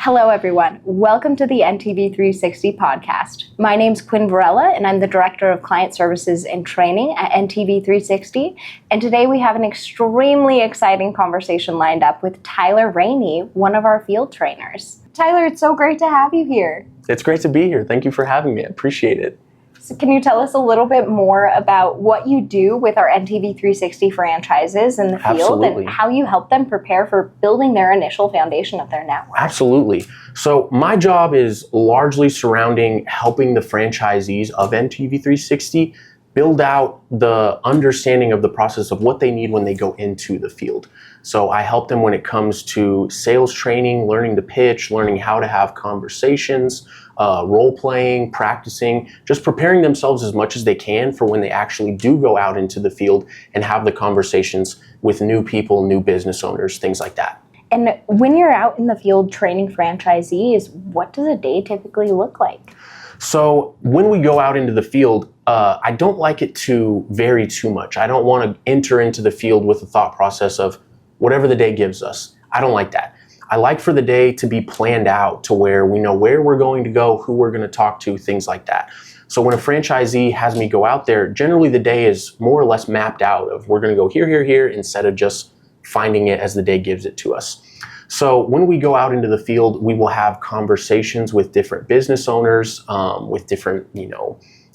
Hello, everyone. Welcome to the NTV360 podcast. My name's Quinn Varela, and I'm the Director of Client Services and Training at NTV360. And today we have an extremely exciting conversation lined up with Tyler Raney, one of our field trainers. Tyler, it's so great to have you here. It's great to be here. Thank you for having me. I appreciate it. So can you tell us a little bit more about what you do with our NTV360 franchises in the field Absolutely. and how you help them prepare for building their initial foundation of their network? Absolutely. So my job is largely surrounding helping the franchisees of NTV360 build out the understanding of the process of what they need when they go into the field. So I help them when it comes to sales training, learning to pitch, learning how to have conversations, role playing, practicing, just preparing themselves as much as they can for when they actually do go out into the field and have the conversations with new people, new business owners, things like that. And when you're out in the field training franchisees, what does a day typically look like? So when we go out into the field, I don't like it to vary too much. I don't want to enter into the field with the thought process of whatever the day gives us. I don't like that. I like for the day to be planned out to where we know where we're going to go, who we're going to talk to, things like that. So when a franchisee has me go out there, generally the day is more or less mapped out of we're going to go here, here, here, instead of just finding it as the day gives it to us. So when we go out into the field, we will have conversations with different business owners, with different,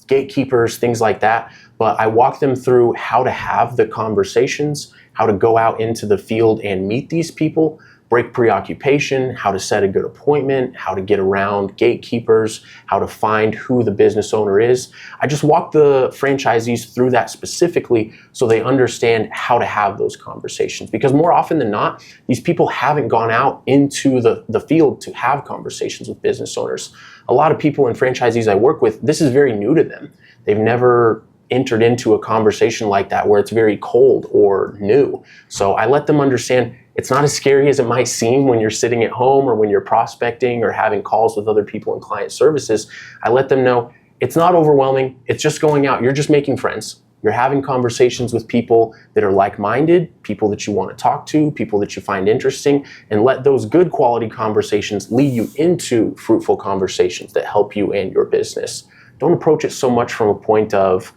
gatekeepers, things like that. But I walk them through how to have the conversations, how to go out into the field and meet these people, break preoccupation, how to set a good appointment, how to get around gatekeepers, how to find who the business owner is. I just walk the franchisees through that specifically so they understand how to have those conversations. Because more often than not, these people haven't gone out into the field to have conversations with business owners. A lot of people and franchisees I work with, this is very new to them. They've never entered into a conversation like that where it's very cold or new. So I let them understand it's not as scary as it might seem when you're sitting at home or when you're prospecting or having calls with other people in client services. I let them know it's not overwhelming. It's just going out. You're just making friends. You're having conversations with people that are like-minded, people that you want to talk to, people that you find interesting, and let those good quality conversations lead you into fruitful conversations that help you and your business. Don't approach it so much from a point of,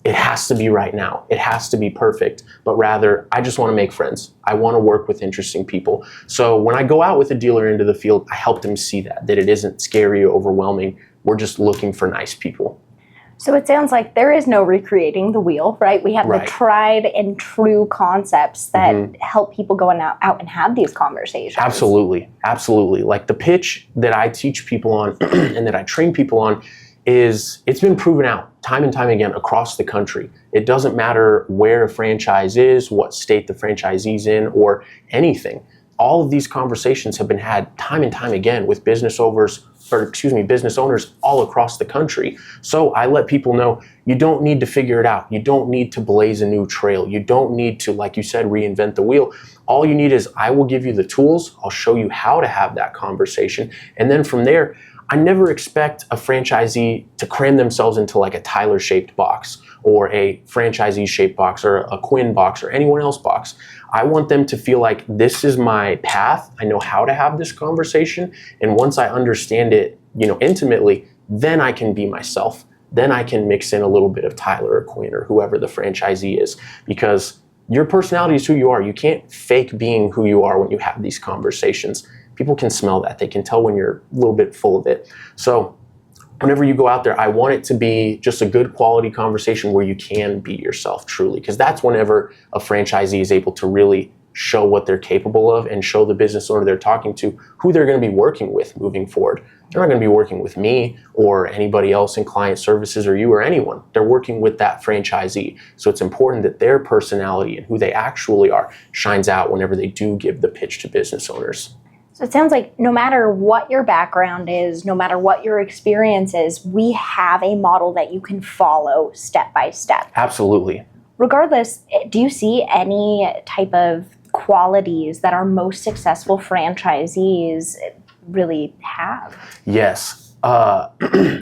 it has to be right now. It has to be perfect. But rather, I just want to make friends. I want to work with interesting people. So when I go out with a dealer into the field, I help them see that it isn't scary or overwhelming. We're just looking for nice people. So it sounds like there is no recreating the wheel, right? We have the tried and true concepts that help people go out and have these conversations. Absolutely. Absolutely. Like the pitch that I teach people on and that I train people on it's been proven out time and time again across the country. It doesn't matter where a franchise is, what state the franchisee's in, or anything. All of these conversations have been had time and time again with business owners all across the country. So I let people know you don't need to figure it out. You don't need to blaze a new trail. You don't need to, like you said, reinvent the wheel. All you need is I will give you the tools. I'll show you how to have that conversation. And then from there, I never expect a franchisee to cram themselves into like a Tyler-shaped box or a franchisee-shaped box or a Quinn box or anyone else box. I want them to feel like this is my path. I know how to have this conversation. And once I understand it, intimately, then I can be myself. Then I can mix in a little bit of Tyler or Quinn or whoever the franchisee is, because your personality is who you are. You can't fake being who you are when you have these conversations. People can smell that. They can tell when you're a little bit full of it. So whenever you go out there, I want it to be just a good quality conversation where you can be yourself truly, because that's whenever a franchisee is able to really show what they're capable of and show the business owner they're talking to who they're going to be working with moving forward. They're not going to be working with me or anybody else in client services or you or anyone. They're working with that franchisee. So it's important that their personality and who they actually are shines out whenever they do give the pitch to business owners. So it sounds like no matter what your background is, no matter what your experience is, we have a model that you can follow step by step. Absolutely. Regardless, do you see any type of qualities that our most successful franchisees really have? Yes.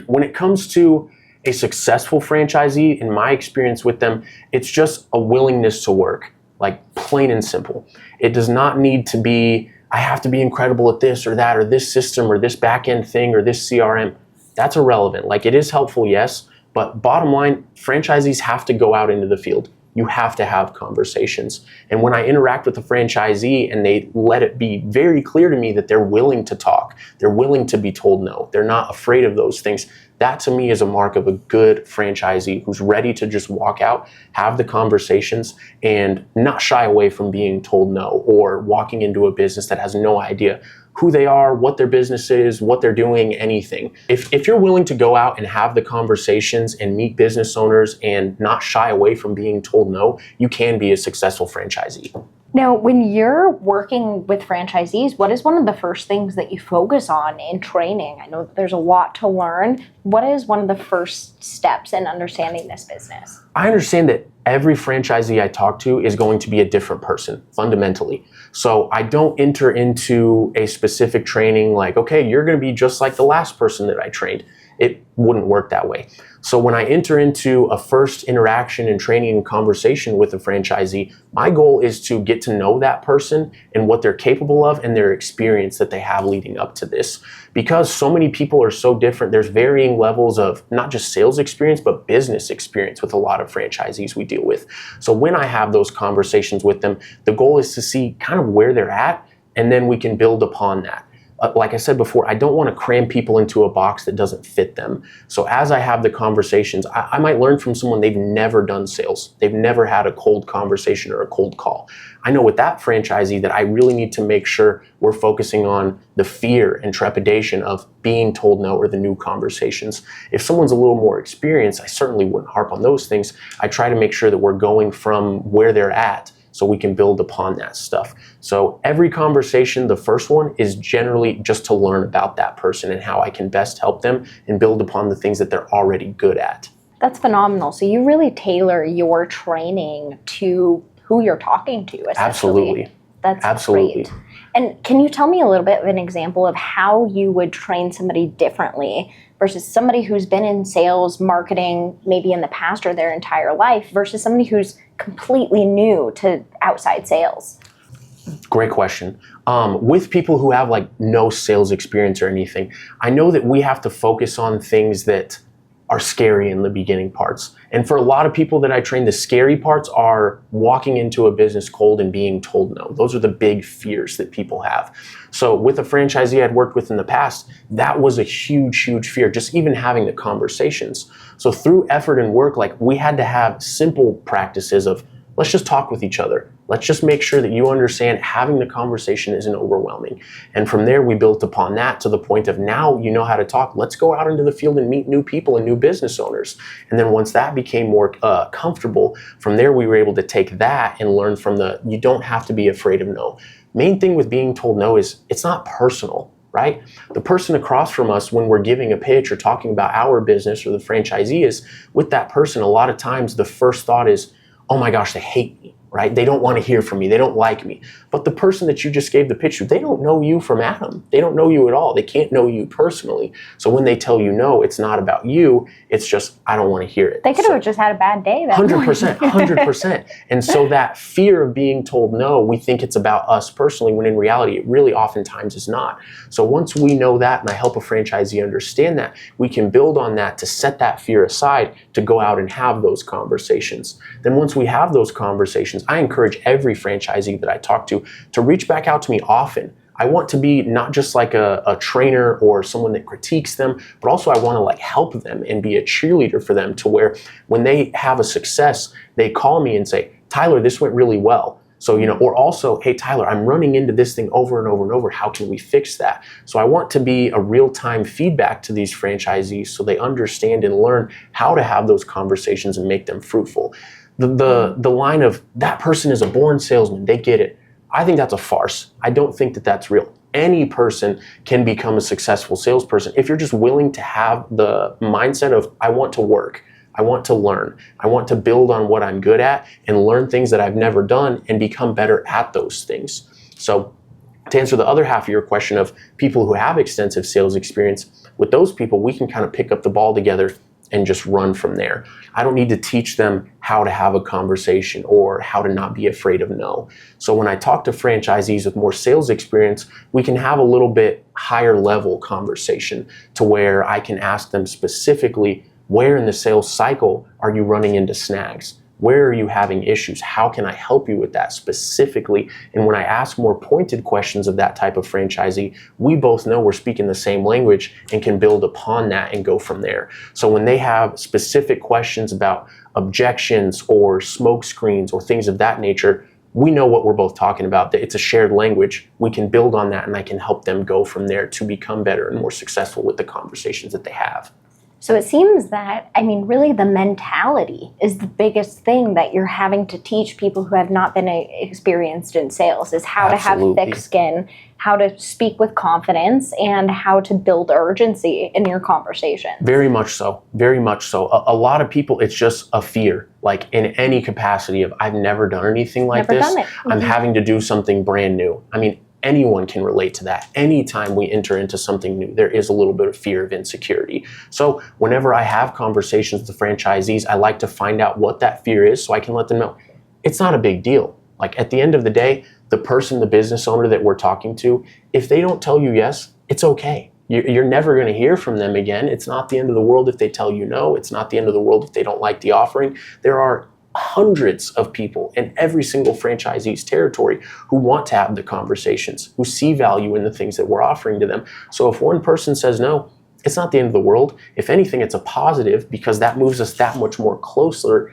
When it comes to a successful franchisee, in my experience with them, it's just a willingness to work, like plain and simple. It does not need to be I have to be incredible at this or that or this system or this back end thing or this CRM. That's irrelevant. Like, it is helpful, yes, but bottom line, franchisees have to go out into the field. You have to have conversations. And when I interact with a franchisee and they let it be very clear to me that they're willing to talk, they're willing to be told no, they're not afraid of those things, that to me is a mark of a good franchisee who's ready to just walk out, have the conversations, and not shy away from being told no or walking into a business that has no idea who they are, what their business is, what they're doing, anything. If you're willing to go out and have the conversations and meet business owners and not shy away from being told no, you can be a successful franchisee. Now, when you're working with franchisees, what is one of the first things that you focus on in training? I know that there's a lot to learn. What is one of the first steps in understanding this business? I understand that every franchisee I talk to is going to be a different person, fundamentally. So I don't enter into a specific training like, okay, you're going to be just like the last person that I trained. It wouldn't work that way. So when I enter into a first interaction and training and conversation with a franchisee, my goal is to get to know that person and what they're capable of and their experience that they have leading up to this. Because so many people are so different, there's varying levels of not just sales experience, but business experience with a lot of franchisees we deal with. So when I have those conversations with them, the goal is to see kind of where they're at, and then we can build upon that. Like I said before, I don't want to cram people into a box that doesn't fit them. So as I have the conversations, I might learn from someone they've never done sales. They've never had a cold conversation or a cold call. I know with that franchisee that I really need to make sure we're focusing on the fear and trepidation of being told no or the new conversations. If someone's a little more experienced, I certainly wouldn't harp on those things. I try to make sure that we're going from where they're at so we can build upon that stuff. So every conversation, the first one is generally just to learn about that person and how I can best help them and build upon the things that they're already good at. That's phenomenal. So you really tailor your training to who you're talking to, essentially. Absolutely. That's Absolutely. great. And can you tell me a little bit of an example of how you would train somebody differently versus somebody who's been in sales, marketing, maybe in the past or their entire life, versus somebody who's completely new to outside sales? Great question. With people who have like no sales experience or anything, I know that we have to focus on things that are scary in the beginning parts. And for a lot of people that I train, the scary parts are walking into a business cold and being told no. Those are the big fears that people have. So with a franchisee I'd worked with in the past, that was a huge, huge fear, just even having the conversations. So through effort and work, like, we had to have simple practices of, let's just talk with each other. Let's just make sure that you understand having the conversation isn't overwhelming. And from there, we built upon that to the point of, now you know how to talk. Let's go out into the field and meet new people and new business owners. And then once that became more comfortable, from there, we were able to take that and learn from you don't have to be afraid of no. Main thing with being told no is it's not personal, right? The person across from us, when we're giving a pitch or talking about our business or the franchisee, is with that person, a lot of times the first thought is, oh my gosh, they hate me, right? They don't want to hear from me. They don't like me. But the person that you just gave the pitch to, they don't know you from Adam. They don't know you at all. They can't know you personally. So when they tell you no, it's not about you. It's just, I don't want to hear it. They could have just had a bad day. 100%, 100%. And so that fear of being told no, we think it's about us personally, when in reality, it really oftentimes is not. So once we know that, and I help a franchisee understand that, we can build on that to set that fear aside to go out and have those conversations. Then once we have those conversations, I encourage every franchisee that I talk to reach back out to me often. I want to be not just like a trainer or someone that critiques them, but also I want to like help them and be a cheerleader for them, to where when they have a success, they call me and say, Tyler, this went really well. So, or also, hey, Tyler, I'm running into this thing over and over and over. How can we fix that? So I want to be a real-time feedback to these franchisees so they understand and learn how to have those conversations and make them fruitful. The line of, that person is a born salesman, they get it. I think that's a farce. I don't think that that's real. Any person can become a successful salesperson if you're just willing to have the mindset of, I want to work, I want to learn, I want to build on what I'm good at and learn things that I've never done and become better at those things. So to answer the other half of your question of people who have extensive sales experience, with those people, we can kind of pick up the ball together and just run from there. I don't need to teach them how to have a conversation or how to not be afraid of no. So when I talk to franchisees with more sales experience, we can have a little bit higher level conversation to where I can ask them specifically, where in the sales cycle are you running into snags? Where are you having issues? How can I help you with that specifically? And when I ask more pointed questions of that type of franchisee, we both know we're speaking the same language and can build upon that and go from there. So when they have specific questions about objections or smoke screens or things of that nature, we know what we're both talking about, that it's a shared language. We can build on that and I can help them go from there to become better and more successful with the conversations that they have. So it seems that, really the mentality is the biggest thing that you're having to teach people who have not been experienced in sales, is how Absolutely. to have thick skin, how to speak with confidence, and how to build urgency in your conversation. Very much so. Very much so. A lot of people, it's just a fear, like in any capacity of, I've never done anything like Never this. done it. Mm-hmm. I'm having to do something brand new. Anyone can relate to that. Anytime we enter into something new, there is a little bit of fear of insecurity. So whenever I have conversations with the franchisees, I like to find out what that fear is so I can let them know it's not a big deal. Like at the end of the day, the business owner that we're talking to, if they don't tell you yes, it's okay. You're never going to hear from them again. It's not the end of the world if they tell you no. It's not the end of the world if they don't like the offering. There are hundreds of people in every single franchisee's territory who want to have the conversations, who see value in the things that we're offering to them. So if one person says no, it's not the end of the world. If anything, it's a positive because that moves us that much closer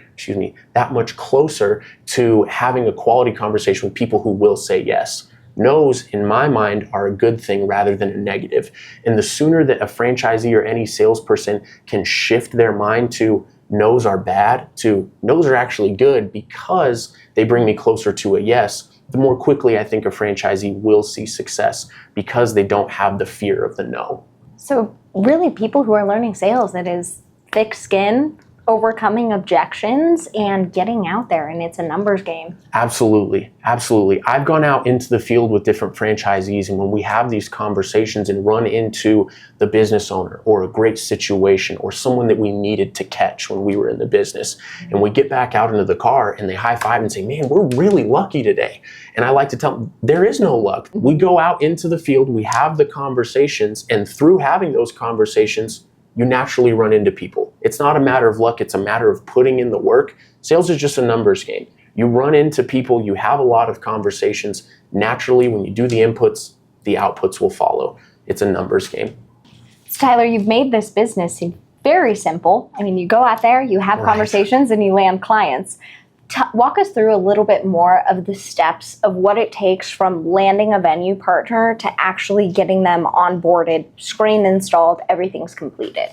to having a quality conversation with people who will say yes. No's, in my mind, are a good thing rather than a negative. And the sooner that a franchisee or any salesperson can shift their mind to no's are bad to no's are actually good because they bring me closer to a yes, the more quickly I think a franchisee will see success because they don't have the fear of the no. So really, people who are learning sales, it is thick skin, overcoming objections, and getting out there, and it's a numbers game. Absolutely. Absolutely. I've gone out into the field with different franchisees, and when we have these conversations and run into the business owner or a great situation or someone that we needed to catch when we were in the business, and we get back out into the car and they high five and say, man, we're really lucky today. And I like to tell them, there is no luck. We go out into the field, we have the conversations, and through having those conversations, you naturally run into people. It's not a matter of luck, it's a matter of putting in the work. Sales is just a numbers game. You run into people, you have a lot of conversations. Naturally, when you do the inputs, the outputs will follow. It's a numbers game. So Tyler, you've made this business seem very simple. You go out there, you have conversations, and you land clients. Walk us through a little bit more of the steps of what it takes from landing a venue partner to actually getting them onboarded, screen installed, everything's completed.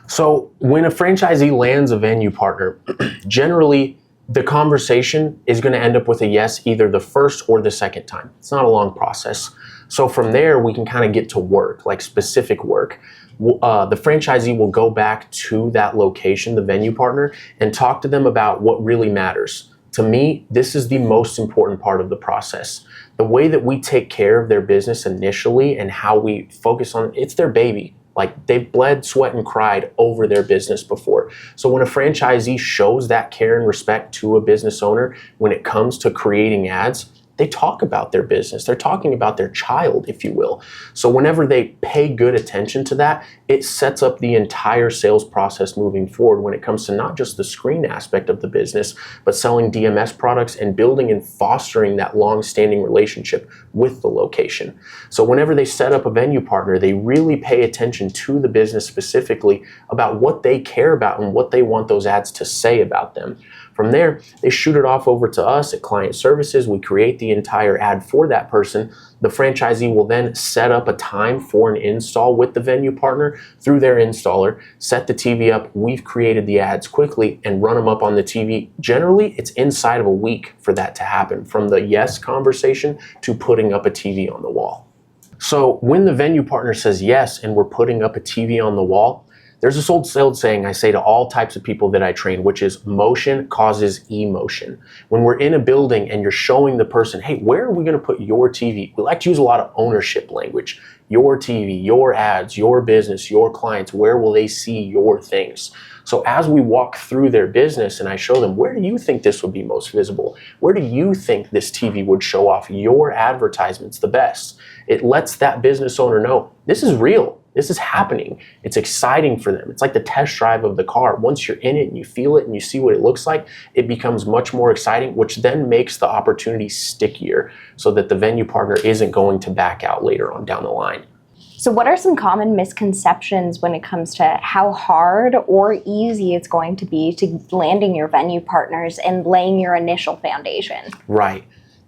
So when a franchisee lands a venue partner, generally the conversation is going to end up with a yes either the first or the second time. It's not a long process. So from there, we can kind of get to work, like specific work. The franchisee will go back to that location, the venue partner, and talk to them about what really matters. To me, this is the most important part of the process. The way that we take care of their business initially and how we focus on it's their baby. Like they've bled, sweat, and cried over their business before. So when a franchisee shows that care and respect to a business owner, when it comes to creating ads, they talk about their business. They're talking about their child, if you will. So whenever they pay good attention to that, it sets up the entire sales process moving forward when it comes to not just the screen aspect of the business, but selling DMS products and building and fostering that long-standing relationship with the location. So whenever they set up a venue partner, they really pay attention to the business specifically about what they care about and what they want those ads to say about them. From there, they shoot it off over to us at Client Services. We create the entire ad for that person. The franchisee will then set up a time for an install with the venue partner through their installer, set the TV up. We've created the ads quickly and run them up on the TV. Generally, it's inside of a week for that to happen, from the yes conversation to putting up a TV on the wall. So when the venue partner says yes and we're putting up a TV on the wall, there's this old saying I say to all types of people that I train, which is motion causes emotion. When we're in a building and you're showing the person, hey, where are we going to put your TV? We like to use a lot of ownership language. your TV, your ads, your business, your clients? Where will they see your things? So as we walk through their business and I show them, where do you think this would be most visible? Where do you think this TV would show off your advertisements the best? It lets that business owner know this is real. This is happening. It's exciting for them. It's like the test drive of the car. Once you're in it and you feel it and you see what it looks like, it becomes much more exciting, which then makes the opportunity stickier so that the venue partner isn't going to back out later on down the line. So what are some common misconceptions when it comes to how hard or easy it's going to be to landing your venue partners and laying your initial foundation? Right.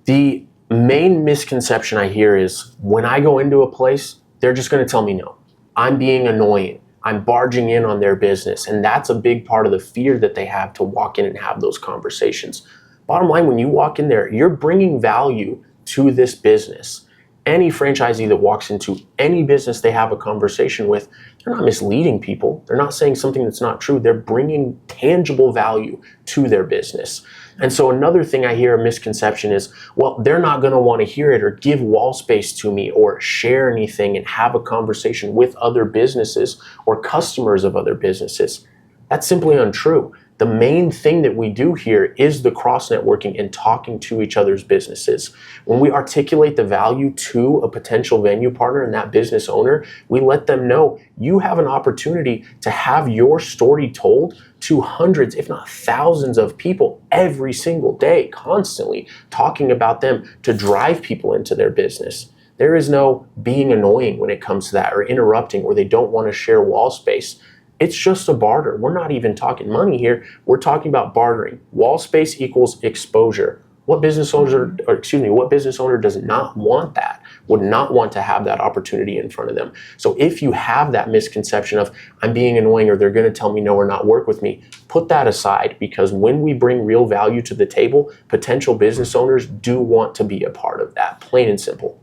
The main misconception I hear is when I go into a place, they're just going to tell me no. I'm being annoying. I'm barging in on their business. And that's a big part of the fear that they have to walk in and have those conversations. Bottom line, when you walk in there, you're bringing value to this business. Any franchisee that walks into any business they have a conversation with, they're not misleading people. They're not saying something that's not true. They're bringing tangible value to their business. And so another thing I hear a misconception is, well, they're not going to want to hear it or give wall space to me or share anything and have a conversation with other businesses or customers of other businesses. That's simply untrue. The main thing that we do here is the cross-networking and talking to each other's businesses. When we articulate the value to a potential venue partner and that business owner, we let them know you have an opportunity to have your story told to hundreds, if not thousands of people every single day, constantly talking about them to drive people into their business. There is no being annoying when it comes to that or interrupting or they don't want to share wall space. It's just a barter. We're not even talking money here. We're talking about bartering. Wall space equals exposure. What business owner does not want that, would not want to have that opportunity in front of them? So if you have that misconception of I'm being annoying or they're going to tell me no or not work with me, put that aside, because when we bring real value to the table, potential business owners do want to be a part of that, plain and simple.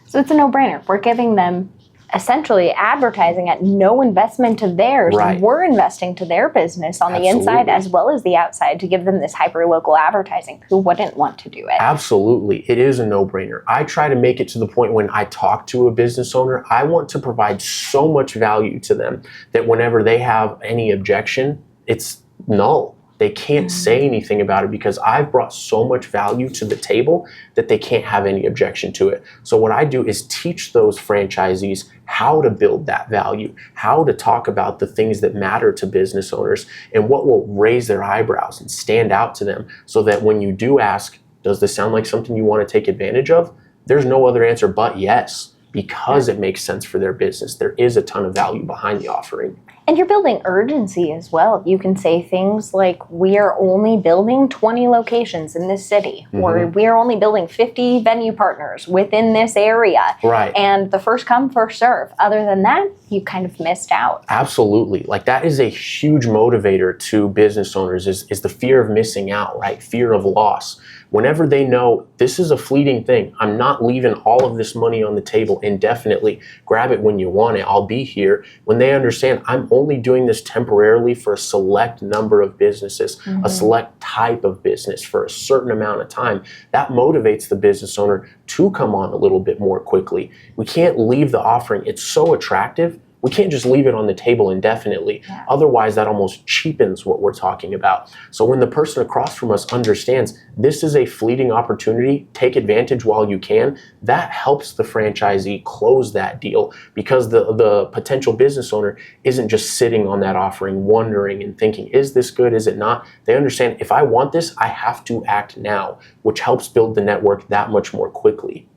So it's a no-brainer. We're giving them essentially advertising at no investment to theirs. Right. We're investing to their business on the inside as well as the outside to give them this hyper-local advertising. Who wouldn't want to do it? Absolutely. It is a no-brainer. I try to make it to the point when I talk to a business owner, I want to provide so much value to them that whenever they have any objection, it's null. They can't say anything about it because I've brought so much value to the table that they can't have any objection to it. So what I do is teach those franchisees how to build that value, how to talk about the things that matter to business owners and what will raise their eyebrows and stand out to them so that when you do ask, does this sound like something you want to take advantage of? There's no other answer but yes, because it makes sense for their business. There is a ton of value behind the offering. And you're building urgency as well. You can say things like, we are only building 20 locations in this city, or we are only building 50 venue partners within this area. Right. And the first come, first serve. Other than that, you kind of missed out. Absolutely. Like that is a huge motivator to business owners is the fear of missing out, right? Fear of loss. Whenever they know this is a fleeting thing, I'm not leaving all of this money on the table indefinitely. Grab it when you want it. I'll be here. When they understand I'm only doing this temporarily for a select number of businesses, a select type of business for a certain amount of time, that motivates the business owner to come on a little bit more quickly. We can't leave the offering. It's so attractive. We can't just leave it on the table indefinitely. Yeah. Otherwise, that almost cheapens what we're talking about. So when the person across from us understands this is a fleeting opportunity, take advantage while you can, that helps the franchisee close that deal because the potential business owner isn't just sitting on that offering, wondering and thinking, is this good, is it not? They understand if I want this, I have to act now, which helps build the network that much more quickly.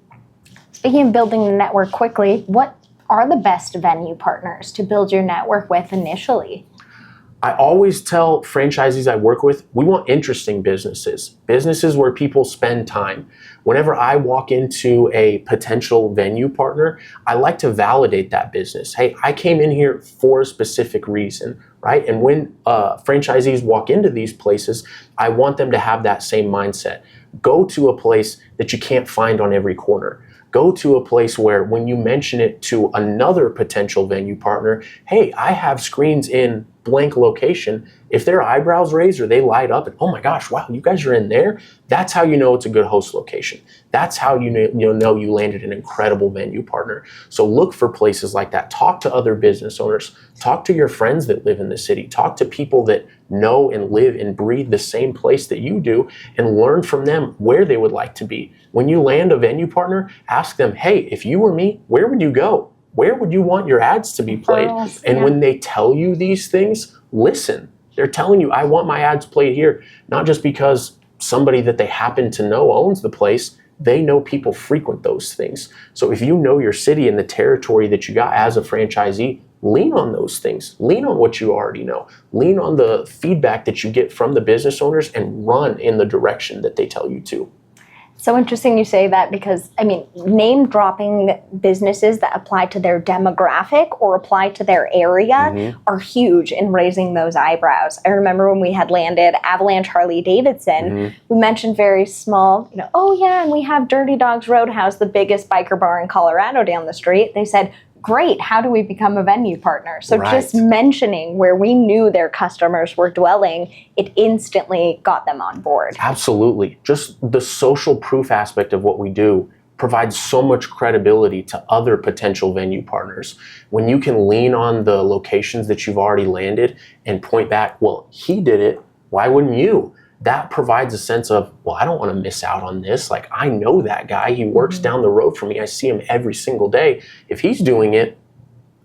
Speaking of building the network quickly, what are the best venue partners to build your network with initially? I always tell franchisees I work with, we want interesting businesses where people spend time. Whenever I walk into a potential venue partner, I like to validate that business. Hey, I came in here for a specific reason, right? And when franchisees walk into these places, I want them to have that same mindset. Go to a place that you can't find on every corner. Go to a place where when you mention it to another potential venue partner, hey, I have screens in blank location, if their eyebrows raise or they light up and, oh my gosh, wow, you guys are in there, that's how you know it's a good host location. That's how you know you landed an incredible venue partner. So look for places like that. Talk to other business owners. Talk to your friends that live in the city. Talk to people that know and live and breathe the same place that you do, and learn from them where they would like to be. When you land a venue partner, ask them, hey, if you were me, where would you go? Where would you want your ads to be played? And when they tell you these things, listen. They're telling you, I want my ads played here, not just because somebody that they happen to know owns the place. They know people frequent those things. So if you know your city and the territory that you got as a franchisee, lean on those things. Lean on what you already know. Lean on the feedback that you get from the business owners and run in the direction that they tell you to. So interesting you say that, because name dropping businesses that apply to their demographic or apply to their area are huge in raising those eyebrows. I remember when we had landed Avalanche Harley Davidson, we mentioned very small, oh yeah, and we have Dirty Dogs Roadhouse, the biggest biker bar in Colorado down the street. They said, great, how do we become a venue partner? So just mentioning where we knew their customers were dwelling, it instantly got them on board. Absolutely. Just the social proof aspect of what we do provides so much credibility to other potential venue partners. When you can lean on the locations that you've already landed and point back, well, he did it, why wouldn't you? That provides a sense of, well, I don't want to miss out on this. Like, I know that guy. He works down the road from me. I see him every single day. If he's doing it,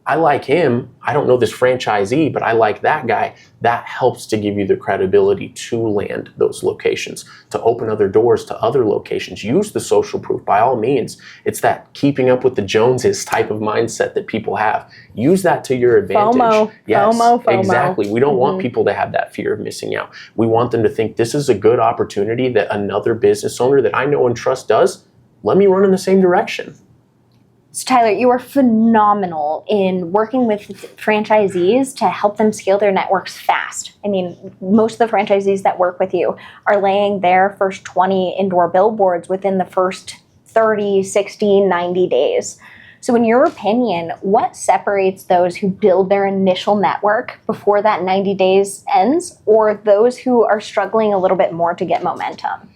I like him. I don't know this franchisee, but I like that guy. That helps to give you the credibility to land those locations, to open other doors to other locations. Use the social proof by all means. It's that keeping up with the Joneses type of mindset that people have. Use that to your advantage. FOMO. Yes, FOMO. Exactly. We don't want people to have that fear of missing out. We want them to think this is a good opportunity that another business owner that I know and trust does. Let me run in the same direction. So Tyler, you are phenomenal in working with franchisees to help them scale their networks fast. Most of the franchisees that work with you are laying their first 20 indoor billboards within the first 30, 60, 90 days. So in your opinion, what separates those who build their initial network before that 90 days ends, or those who are struggling a little bit more to get momentum?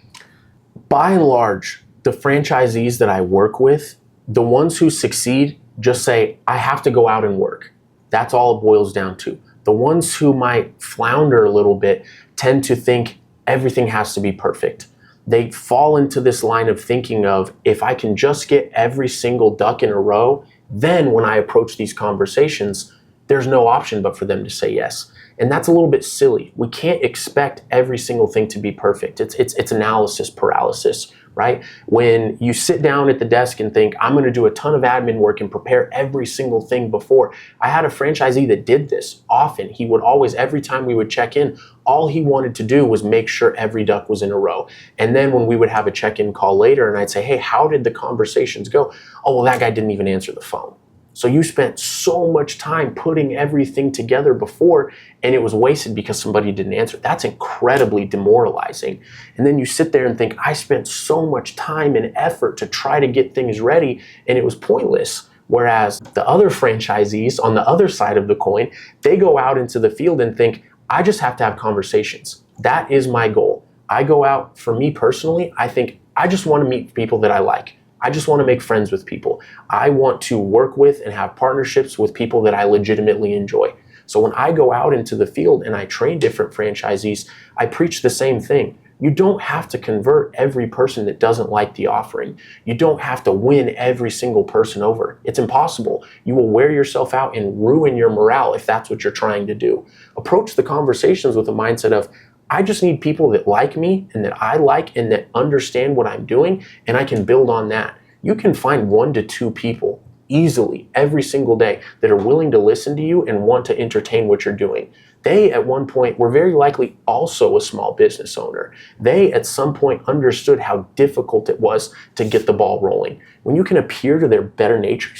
By and large, the franchisees that I work with, the ones who succeed just say, I have to go out and work. That's all it boils down to. The ones who might flounder a little bit tend to think everything has to be perfect. They fall into this line of thinking of, if I can just get every single duck in a row, then when I approach these conversations, there's no option but for them to say yes. And that's a little bit silly. We can't expect every single thing to be perfect. It's analysis paralysis, right? When you sit down at the desk and think, I'm gonna do a ton of admin work and prepare every single thing before. I had a franchisee that did this often. He would always, every time we would check in, all he wanted to do was make sure every duck was in a row. And then when we would have a check-in call later and I'd say, hey, how did the conversations go? Oh, well, that guy didn't even answer the phone. So you spent so much time putting everything together before, and it was wasted because somebody didn't answer. That's incredibly demoralizing. And then you sit there and think, I spent so much time and effort to try to get things ready, and it was pointless. Whereas the other franchisees on the other side of the coin, they go out into the field and think, I just have to have conversations. That is my goal. I go out, for me personally, I think I just want to meet people that I like. I just want to make friends with people. I want to work with and have partnerships with people that I legitimately enjoy. So when I go out into the field and I train different franchisees, I preach the same thing. You don't have to convert every person that doesn't like the offering. You don't have to win every single person over. It's impossible. You will wear yourself out and ruin your morale if that's what you're trying to do. Approach the conversations with a mindset of, I just need people that like me and that I like and that understand what I'm doing, and I can build on that. You can find 1 to 2 people easily every single day that are willing to listen to you and want to entertain what you're doing. They, at one point, were very likely also a small business owner. They, at some point, understood how difficult it was to get the ball rolling. When you can appeal to their better nature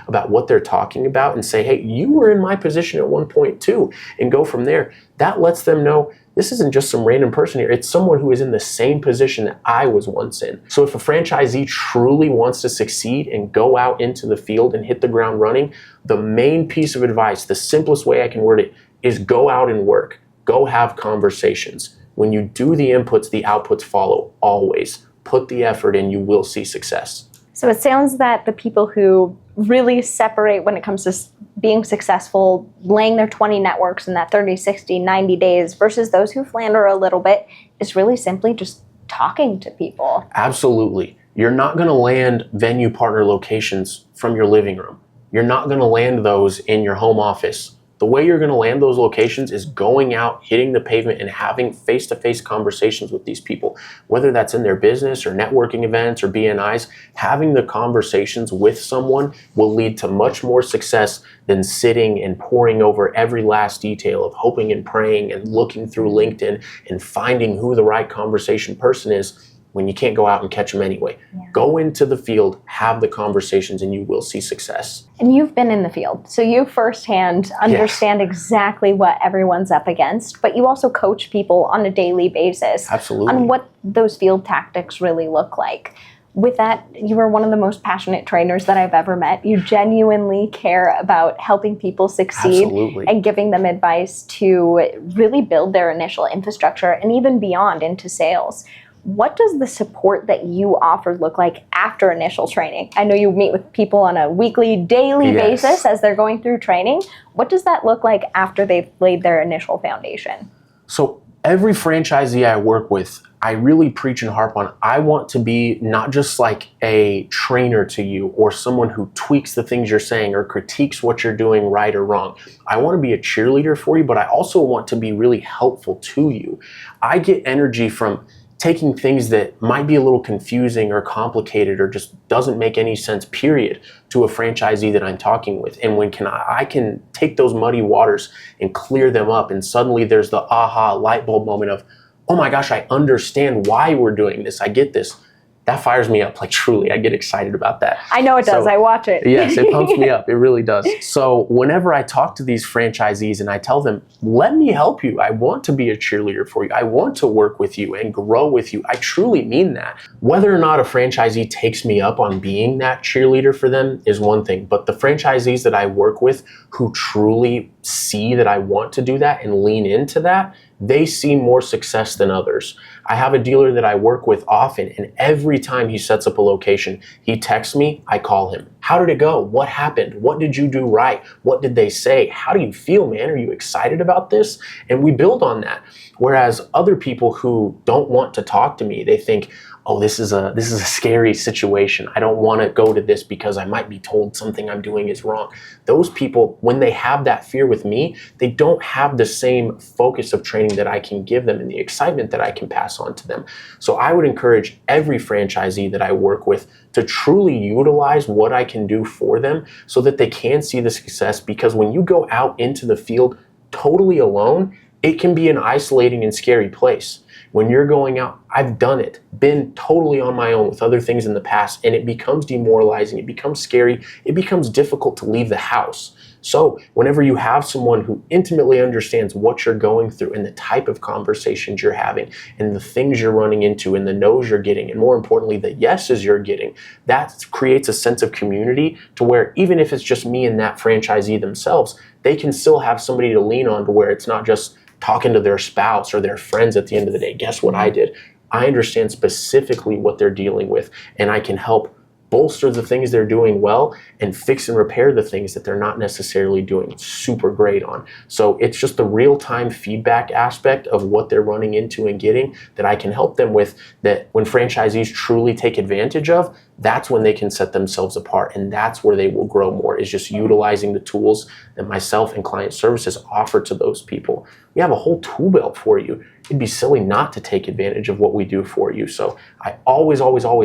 about what they're talking about and say, hey, you were in my position at one point too, and go from there, that lets them know this isn't just some random person here. It's someone who is in the same position that I was once in. So if a franchisee truly wants to succeed and go out into the field and hit the ground running, the main piece of advice, the simplest way I can word it, is go out and work. Go have conversations. When you do the inputs, the outputs follow always. Put the effort in, you will see success. So it sounds that the people who really separate when it comes to being successful, laying their 20 networks in that 30, 60, 90 days versus those who flounder a little bit is really simply just talking to people. Absolutely. You're not going to land venue partner locations from your living room. You're not going to land those in your home office. The way you're going to land those locations is going out, hitting the pavement, and having face-to-face conversations with these people. Whether that's in their business or networking events or BNIs, having the conversations with someone will lead to much more success than sitting and poring over every last detail of hoping and praying and looking through LinkedIn and finding who the right conversation person is when you can't go out and catch them anyway. Yeah. Go into the field, have the conversations, and you will see success. And you've been in the field, so you firsthand understand exactly what everyone's up against, but you also coach people on a daily basis. Absolutely. On what those field tactics really look like. With that, you are one of the most passionate trainers that I've ever met. You genuinely care about helping people succeed. Absolutely. And giving them advice to really build their initial infrastructure and even beyond into sales. What does the support that you offer look like after initial training? I know you meet with people on a weekly, daily basis as they're going through training. What does that look like after they've laid their initial foundation? So every franchisee I work with, I really preach and harp on, I want to be not just like a trainer to you or someone who tweaks the things you're saying or critiques what you're doing right or wrong. I want to be a cheerleader for you, but I also want to be really helpful to you. I get energy from taking things that might be a little confusing or complicated or just doesn't make any sense, period, to a franchisee that I'm talking with. And when I can take those muddy waters and clear them up, and suddenly there's the aha light bulb moment of, oh my gosh, I understand why we're doing this. I get this. That fires me up, like truly, I get excited about that. I know it does, I watch it. Yes, it pumps me up, it really does. So whenever I talk to these franchisees and I tell them, let me help you, I want to be a cheerleader for you, I want to work with you and grow with you, I truly mean that. Whether or not a franchisee takes me up on being that cheerleader for them is one thing, but the franchisees that I work with who truly see that I want to do that and lean into that, they see more success than others. I have a dealer that I work with often, and every time he sets up a location, he texts me, I call him. How did it go? What happened? What did you do right? What did they say? How do you feel, man? Are you excited about this? And we build on that. Whereas other people who don't want to talk to me, they think, oh, this is a scary situation. I don't want to go to this because I might be told something I'm doing is wrong. Those people, when they have that fear with me, they don't have the same focus of training that I can give them and the excitement that I can pass on to them. So I would encourage every franchisee that I work with to truly utilize what I can do for them so that they can see the success, because when you go out into the field totally alone, it can be an isolating and scary place. When you're going out, I've done it, been totally on my own with other things in the past, and it becomes demoralizing, it becomes scary, it becomes difficult to leave the house. So whenever you have someone who intimately understands what you're going through and the type of conversations you're having and the things you're running into and the no's you're getting, and more importantly, the yeses you're getting, that creates a sense of community to where even if it's just me and that franchisee themselves, they can still have somebody to lean on to where it's not just talking to their spouse or their friends at the end of the day. Guess what I did? I understand specifically what they're dealing with, and I can help bolster the things they're doing well and fix and repair the things that they're not necessarily doing super great on. So it's just the real-time feedback aspect of what they're running into and getting that I can help them with, that when franchisees truly take advantage of, that's when they can set themselves apart, and that's where they will grow more, is just utilizing the tools that myself and client services offer to those people. We have a whole tool belt for you. It'd be silly not to take advantage of what we do for you. So I always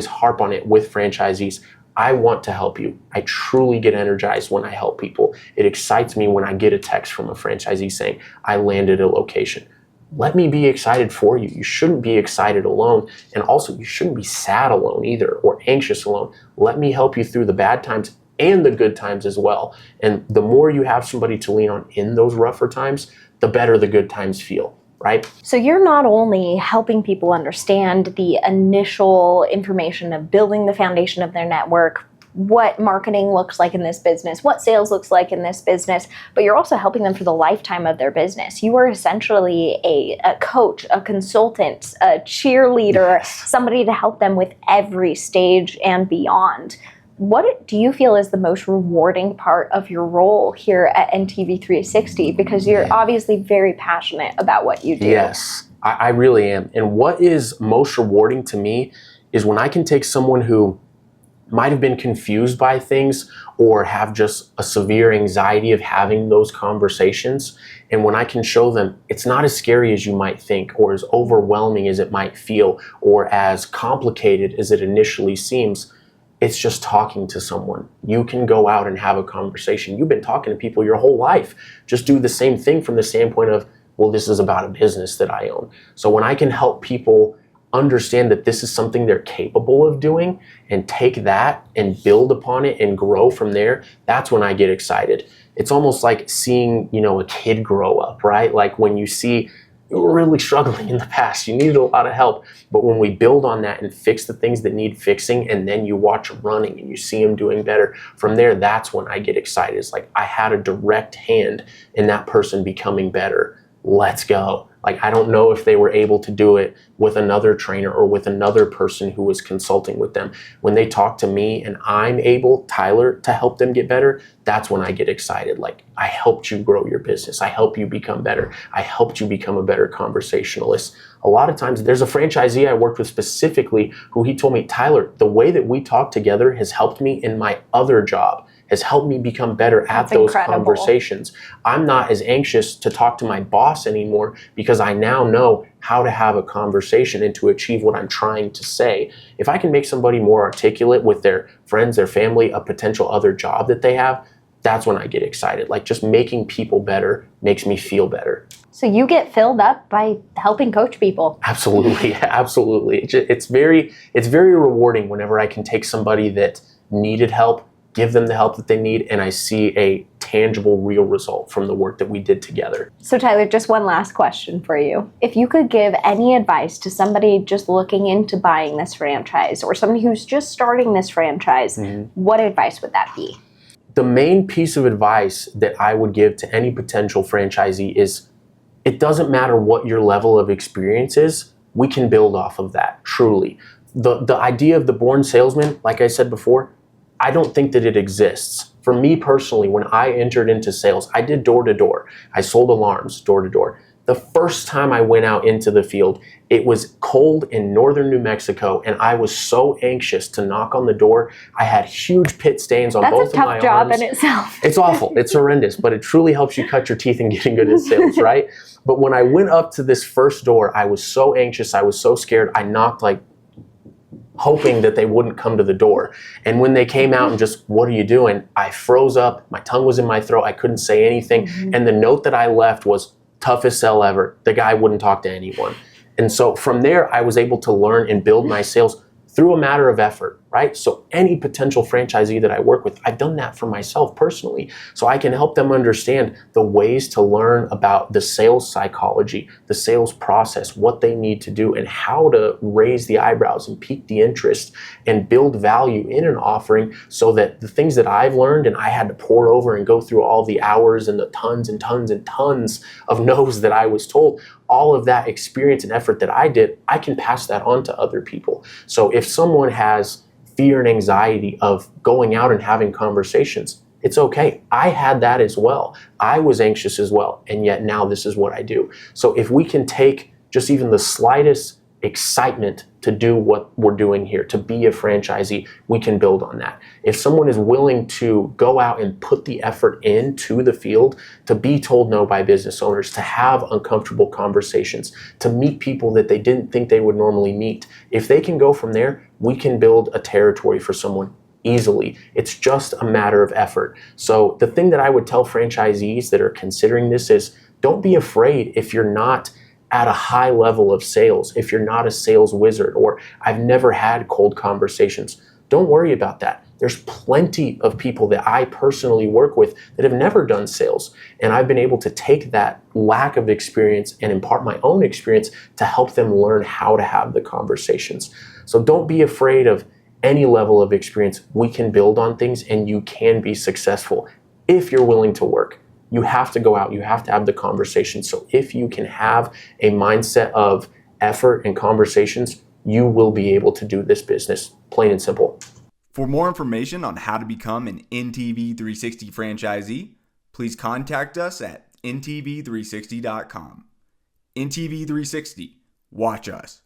harp on it with franchisees. I want to help you. I truly get energized when I help people. It excites me when I get a text from a franchisee saying, I landed a location. Let me be excited for you. You shouldn't be excited alone. And also, you shouldn't be sad alone either or anxious alone. Let me help you through the bad times and the good times as well. And the more you have somebody to lean on in those rougher times, the better the good times feel. right? So you're not only helping people understand the initial information of building the foundation of their network, what marketing looks like in this business, what sales looks like in this business, but you're also helping them for the lifetime of their business. You are essentially a coach, a consultant, a cheerleader, Yes. somebody to help them with every stage and beyond. What do you feel is the most rewarding part of your role here at NTV360? Because you're obviously very passionate about what you do. Yes, I really am. And what is most rewarding to me is when I can take someone who might have been confused by things or have just a severe anxiety of having those conversations. And when I can show them it's not as scary as you might think, or as overwhelming as it might feel, or as complicated as it initially seems, it's just talking to someone. You can go out and have a conversation. You've been talking to people your whole life. Just do the same thing from the standpoint of, well, this is about a business that I own. So when I can help people understand that this is something they're capable of doing and take that and build upon it and grow from there, that's when I get excited. It's almost like seeing, a kid grow up, right? Like when you see you were really struggling in the past, you needed a lot of help, but when we build on that and fix the things that need fixing, and then you watch them running and you see them doing better, from there, that's when I get excited. It's like I had a direct hand in that person becoming better. Let's go. Like, I don't know if they were able to do it with another trainer or with another person who was consulting with them. When they talk to me and I'm able, Tyler, to help them get better, that's when I get excited. Like, I helped you grow your business. I helped you become better. I helped you become a better conversationalist. A lot of times, there's a franchisee I worked with specifically who he told me, Tyler, the way that we talk together has helped me in my other job, has helped me become better at those conversations. I'm not as anxious to talk to my boss anymore because I now know how to have a conversation and to achieve what I'm trying to say. If I can make somebody more articulate with their friends, their family, a potential other job that they have, that's when I get excited. Like, just making people better makes me feel better. So you get filled up by helping coach people. Absolutely, absolutely. It's very rewarding whenever I can take somebody that needed help, give them the help that they need, and I see a tangible, real result from the work that we did together. So Tyler, just one last question for you. If you could give any advice to somebody just looking into buying this franchise, or somebody who's just starting this franchise, what advice would that be? The main piece of advice that I would give to any potential franchisee is, it doesn't matter what your level of experience is, we can build off of that, truly. The idea of the born salesman, like I said before, I don't think that it exists. For me personally, when I entered into sales, I did door to door. I sold alarms door to door. The first time I went out into the field, it was cold in northern New Mexico, and I was so anxious to knock on the door. I had huge pit stains on both of my arms. That's a tough job in itself. It's awful. It's horrendous, but it truly helps you cut your teeth in getting good at sales, right? But when I went up to this first door, I was so anxious. I was so scared. I knocked like hoping that they wouldn't come to the door. And when they came out and just, what are you doing? I froze up. My tongue was in my throat. I couldn't say anything. And the note that I left was, toughest sell ever. The guy wouldn't talk to anyone. And so from there, I was able to learn and build my sales through a matter of effort, right? So any potential franchisee that I work with, I've done that for myself personally. So I can help them understand the ways to learn about the sales psychology, the sales process, what they need to do, and how to raise the eyebrows and pique the interest and build value in an offering, so that the things that I've learned and I had to pour over and go through all the hours and the tons and tons and tons of no's that I was told, all of that experience and effort that I did, I can pass that on to other people. So if someone has fear and anxiety of going out and having conversations, it's okay. I had that as well. I was anxious as well, and yet now this is what I do. So if we can take just even the slightest excitement to do what we're doing here, to be a franchisee, we can build on that. If someone is willing to go out and put the effort into the field, to be told no by business owners, to have uncomfortable conversations, to meet people that they didn't think they would normally meet, if they can go from there, we can build a territory for someone easily. It's just a matter of effort. So the thing that I would tell franchisees that are considering this is, don't be afraid if you're not at a high level of sales, if you're not a sales wizard, or I've never had cold conversations. Don't worry about that. There's plenty of people that I personally work with that have never done sales. And I've been able to take that lack of experience and impart my own experience to help them learn how to have the conversations. So don't be afraid of any level of experience. We can build on things and you can be successful if you're willing to work. You have to go out, you have to have the conversation. So if you can have a mindset of effort and conversations, you will be able to do this business, plain and simple. For more information on how to become an NTV360 franchisee, please contact us at ntv360.com. NTV360, watch us.